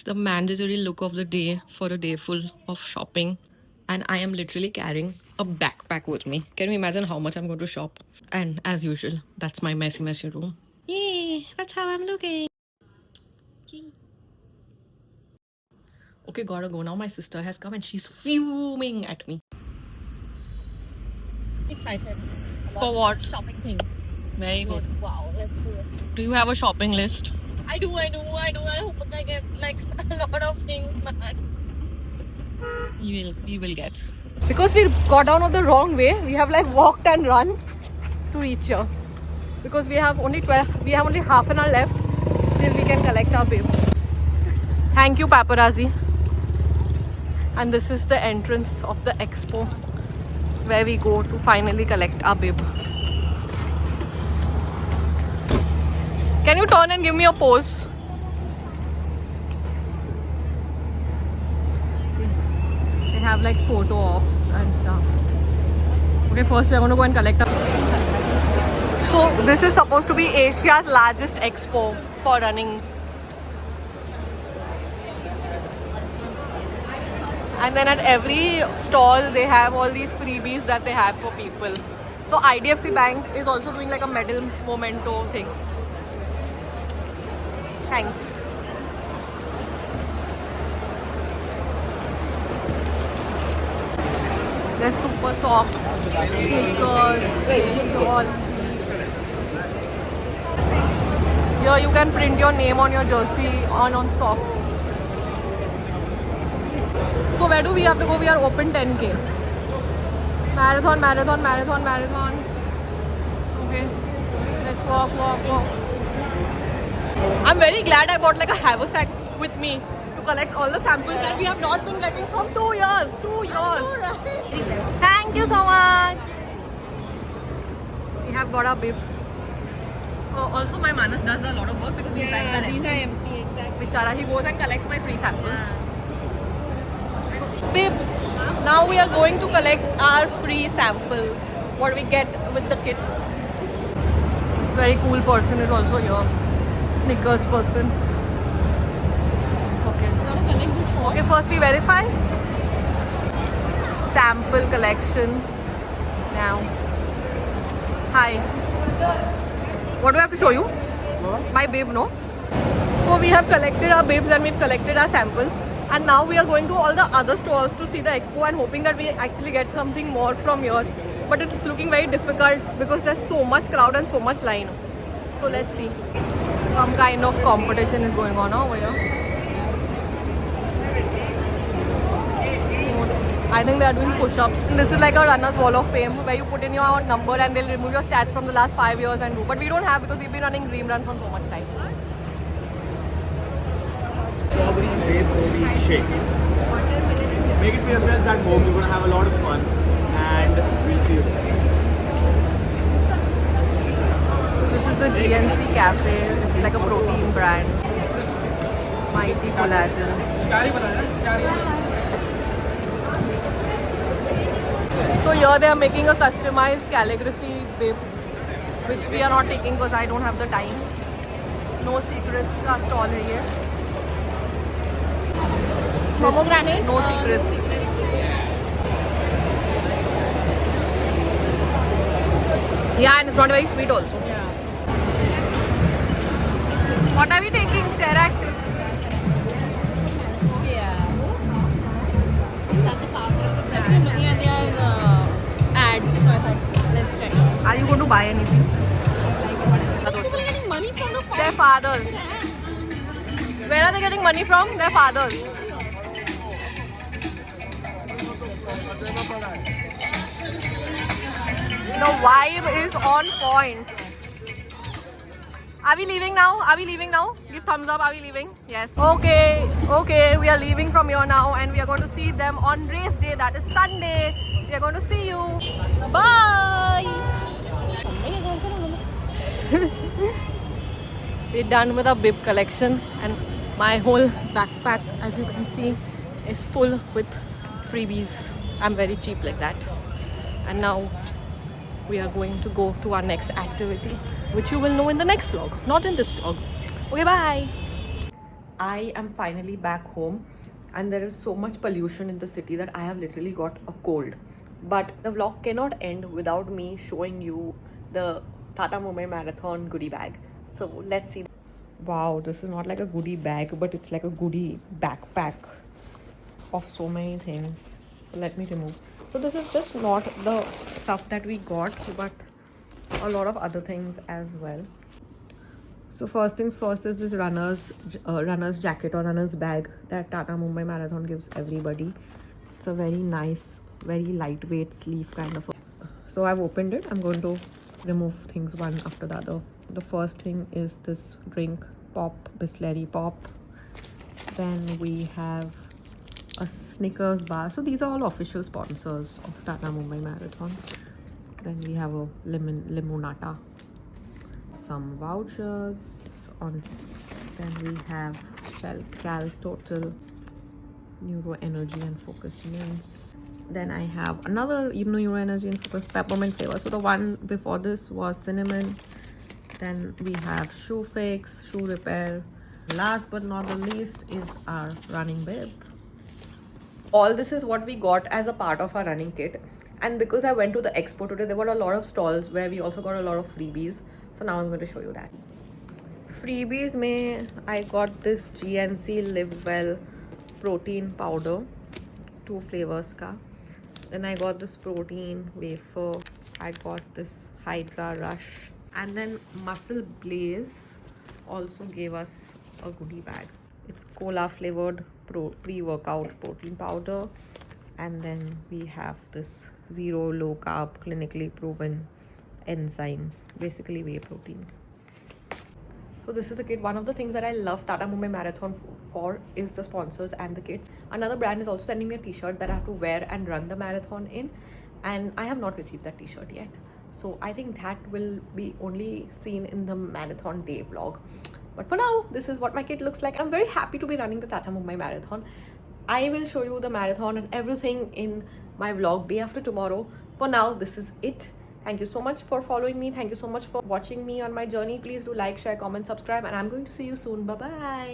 the mandatory look of the day for a day full of shopping. And I am literally carrying a backpack with me. Can you imagine how much I'm going to shop? And as usual, that's my messy, messy room. Yay, that's how I'm looking. Yay. Okay, gotta go now. My sister has come and she's fuming at me. Excited. For what? Shopping thing. Very good. Wow, let's do it. Do you have a shopping list? I do. I hope I get like a lot of things, man. You will get. Because we got down on the wrong way, we have like walked and run to reach here. Because we have only half an hour left till we can collect our babe. Thank you, paparazzi. And this is the entrance of the expo where we go to finally collect our babe. Can you turn and give me a pose? See, they have like photo ops and stuff. Okay, first we're going to go and collect our... So this is supposed to be Asia's largest expo for running. And then at every stall they have all these freebies that they have for people. So IDFC Bank is also doing like a medal memento thing. Thanks. There's super socks, sneakers, all. Here you can print your name on your jersey on socks. So where do we have to go? We are open 10k. Marathon. Okay. Let's walk. I'm very glad I bought like a haversack with me to collect all the samples that we have not been getting from 2 years. 2 years. Thank you so much. We have got our bibs. Also my Manas does a lot of work because these bags are empty. Exactly. Bichara, he goes and collects my free samples. Bibs. Now we are going to collect our free samples. What we get with the kits. This very cool person is also here. Snickers person. Okay. Okay, first we verify. Sample collection. Now. Hi. What do I have to show you? My babe, no? So we have collected our babes and we've collected our samples. And now we are going to all the other stalls to see the expo and hoping that we actually get something more from here. But it's looking very difficult because there's so much crowd and so much line. So let's see. Some kind of competition is going on over here. I think they are doing push-ups. This is like a runner's wall of fame where you put in your number and they'll remove your stats from the last 5 years and do. But we don't have because we've been running Dream Run for so much time. Strawberry babe protein shake. Make it for yourselves at home. You're going to have a lot of fun and we'll see you there. So this is the GNC Cafe. It's like a protein brand. Mighty Collagen. So here they are making a customized calligraphy bib, which we are not taking because I don't have the time. No secrets का stall है ये. Pomegranate? No secrets. Yeah, and it's not very sweet also. Yeah. What are we taking? Terrac. Yeah. That's the money and their ads. So I thought, let's check. Are you going to buy anything? People are getting money from the Their fathers. Where are they getting money from? Their fathers. The vibe is on point. Are we leaving now? Give thumbs up. Are we leaving? Yes. Okay. We are leaving from here now and we are going to see them on race day. That is Sunday. We are going to see you. Bye. We're done with our bib collection and my whole backpack, as you can see, is full with freebies. I'm very cheap like that. And now we are going to go to our next activity, which you will know in the next vlog, not in this vlog. Okay, bye. I am finally back home, and there is so much pollution in the city that I have literally got a cold. But the vlog cannot end without me showing you the Tata Mumbai Marathon goodie bag. So let's see. Wow, this is not like a goodie bag, but it's like a goodie backpack of so many things. Let me remove. So this is just not the stuff that we got, but a lot of other things as well. So first things first is this runner's jacket or runner's bag that Tata Mumbai Marathon gives everybody. It's a very nice, very lightweight sleeve kind of. So I've opened it. I'm going to remove things one after the other. The first thing is this drink, Pop, Bisleri Pop. Then we have a Snickers bar. So these are all official sponsors of Tata Mumbai Marathon. Then we have a limonata, some vouchers on. Then we have Shell, Cal, Total, Neuro Energy and Focus Mints. Then I have another Neuro Energy and Focus peppermint flavor. So the one before this was cinnamon. Then we have Shoe Fix, Shoe Repair. Last but not the least is our running bib. All this is what we got as a part of our running kit. And because I went to the expo today, there were a lot of stalls where we also got a lot of freebies. So now I'm going to show you that. Freebies mein I got this GNC Live Well protein powder, 2 flavors ka. Then I got this protein wafer. I got this Hydra Rush. And then Muscle Blaze also gave us a goodie bag. It's cola flavored pre-workout protein powder. And then we have this zero low carb clinically proven enzyme, basically whey protein. So this is the kit. One of the things that I love Tata Mumbai Marathon for is the sponsors and the kits. Another brand is also sending me a t-shirt that I have to wear and run the marathon in, and I have not received that t-shirt yet. So I think that will be only seen in the marathon day vlog. But for now, this is what my kit looks like. I'm very happy to be running the Tata Mumbai Marathon. I will show you the marathon and everything in my vlog day after tomorrow. For now, this is it. Thank you so much for following me. Thank you so much for watching me on my journey. Please do like, share, comment, subscribe, and I'm going to see you soon. Bye-bye.